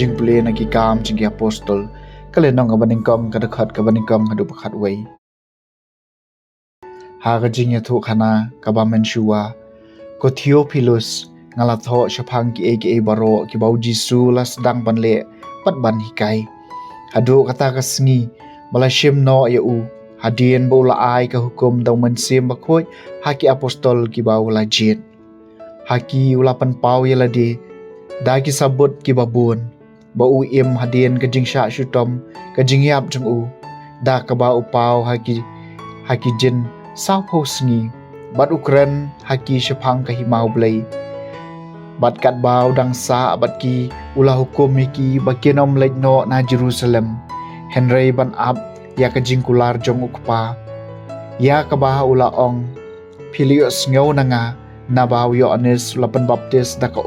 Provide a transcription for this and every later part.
jing pule na ki kam jing ki apostol kale nong abaning kom kada khat kabaning kom hadu pakhat wei ha ga jing ya thu khana kaba menshua ko Theophilus ngala tho shaphang ki aka baro ki bau Jisu la sedang banle pat ban hikai hadu kata ka sngi balashim no ya u hadien bola ai ka hukum dau mensim bakhoi haki apostol ki bau la jin haki ulapan pau ya ladi da ki sabut ki babun bau im hadien ka jingsha shutom ka jingyap jung u da ka bau pau haki jin sau pho sngi bat ukran haki shaphang ka himau blai bat kat bau dang sa bat ki ula hukum ki bakenom lejno na Jerusalem Henry ban ab ya ka jingkular jong ukpa ya ka ba ula ong Philius ngau nanga na bau Yohanes lapan baptis da ka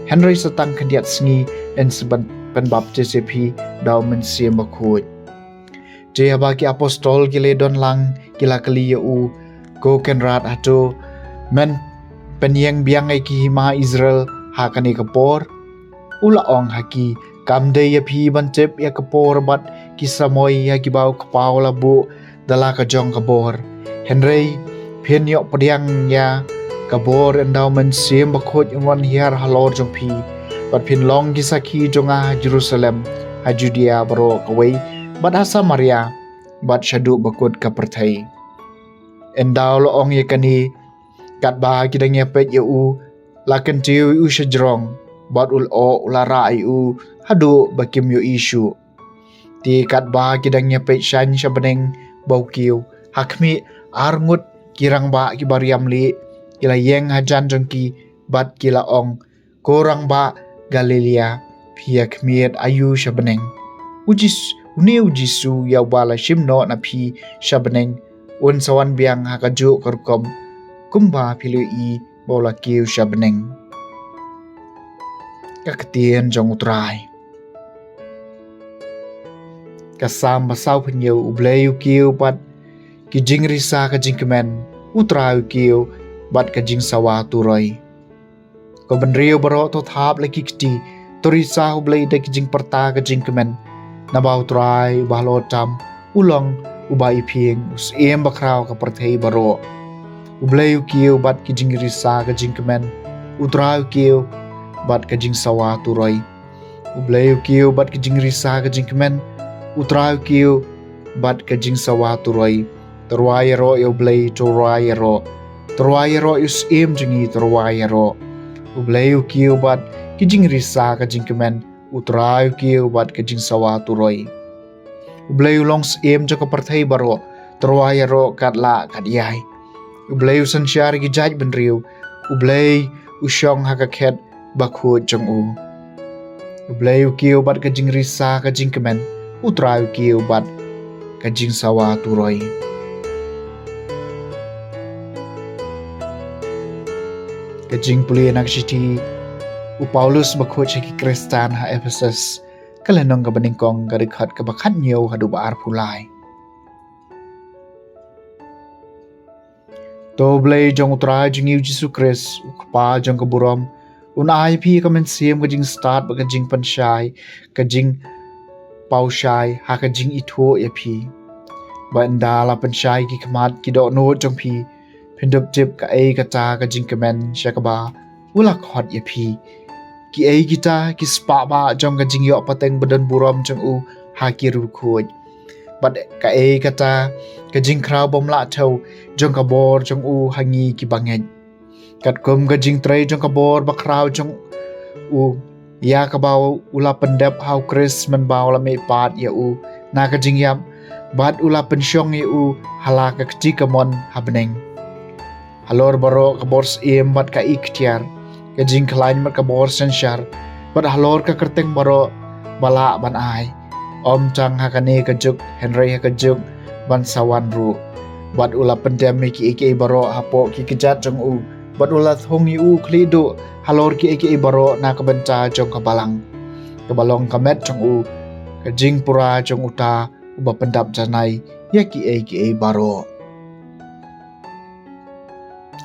Henry setang kediat sngi en seban pen baptis epi dau mensim bakhut je bagi apostol gile don lang kila kali u ko kenrat hatu men penyeng biang ai ki hima Israel hakani kapor ula ong haki kamde ya phi bancep ya kapor bat kisamoy ya kibau kapau labu dala ka jong kabor Henry phenyo padiang ya kabor endowment sim bakhot wan hiar halor jong phi bat phin long kisaki jonga Jerusalem ha Judea baro kawai bat ha Samaria bat shadu bakut ka perthai endaw lo ong yakani kat ba kidang ya pet ya u lakan tiu u shajrong bat ul o ulara u hadu bakim yo isu ti kat ba kidang ya pet shan shabaneng baukiu hakmi arngut kirang ba ki bariam li kila yeng hajan jongki bat kila ong korang ba Galilea pia kmiet ayu shabaneng uneu Jisu ya wala shimno na phi shabaneng un sawan biang hakaju karkom kumba philu i bola kiu shabaneng kakatien jong utrai kasam basau phnyo ubleu kiu bat ki jing risa ka jingkemen utrai kiu bat ka jing sawa turoi ko benrio baro to thap leki kti torisa ublei de ki jing perta ka jingkemen na bau trai bahlo tam ulong ubai phieng us em bakrau ka perthei baro ubleu kiu bat ki jing risa ka jingkemen utrai kiu bat ka jing sawa turoi ubleu kiu bat ki jing risa ka jingkemen utrai kiu bat ka jing sawa turoi torwai ro yo blei torwai ro us em jingi torwai ro ubleu kiu bat ki jing risa ka jingkemen utrai kiu bat ka jing sawa turoi ubleu longs em jaka perthei baro torwai ro katla kadiai ubleu sansyar gi jaj benriu ublei usyong hakakhet bakhut jong u ubleu kiu bat ka jing risa ka jingkemen utrai kiu bat ka jing sawa turoi ka jing puli nak shiti u Paulus bakhut cheki Kristan ha Ephesus kalenong ka baningkong ka dikhat ka bakhat nyo hadu baar pulai to blei jong utrai jing Jisu Kris ukpa jong ka burom unai phi ka men sim ka jing start ba ka jing panshai ka jing paushai ha ka jing itho ya phi ba ndala panshai ki khamat ki do no jong phi phindup jip ka ei ka ta ka jing kemen shakaba ula khot ya phi ki ei kita ki spa ba jong ka jing yo pateng badan burom jong u ha ki ru khoj bat ka ei kata ka jing krau bom la thau jong ka bor jong u hangi ki bangen kat kum ka jing trei jong ka bor ba krau jong u ya ka bau ula pendap hau Kris men bau la me pat ya u na ka jing yam bat ula pensyong ya u hala ka kti kamon habneng halor baro ka bors em bat ka ikhtiar ka jing klain mat ka bor sensyar bat halor ka kerteng baro bala ban ai om chang hakane ka juk Henry ha ka juk ban sawan ru bat ula pendam ki eke baro hapo ki kejat jong u bat ula thong u klido halor ki eke baro na ka benca jong ka balang ka balong ka met jong u ka jing pura jong uta uba pendap janai ya ki eke baro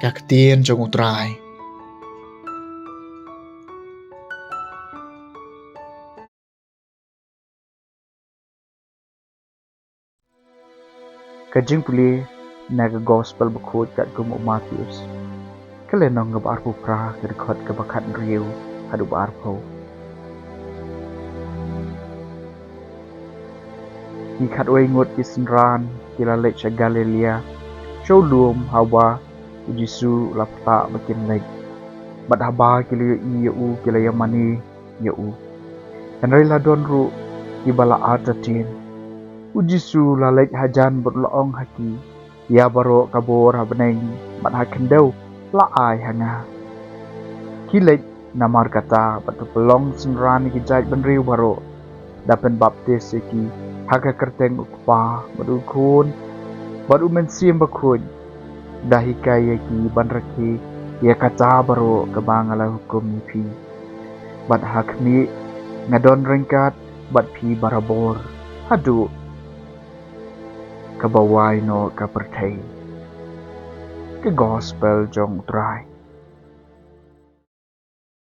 ka ktien jong utrai Kajing puli naga gospel bakut kat gumu Matius. Kelenong ngab arpu pra kedekot kebakat riu hadu arpo. Ikat oi ngut kisenran kila lecha Galilea. Show luom hawa Jisu lapta makin leg. Bat haba kila u kila yamani u. Henry ladon ru ibala atatin. Jisu lalek hajan berloong haki. Ya baro kabor habeneng bat hakendau la ai hanga. Kilek namar kata batu pelong senran kijaj benriu baro. Dapen baptis iki haka kerteng ukpa badukun baru mensim bakun dahi kaya ki banraki ya kata baro kebangala hukum pi bat hakmi ngadon rengkat bat pi barabor hadu kabawai no kapertai ke gospel jong try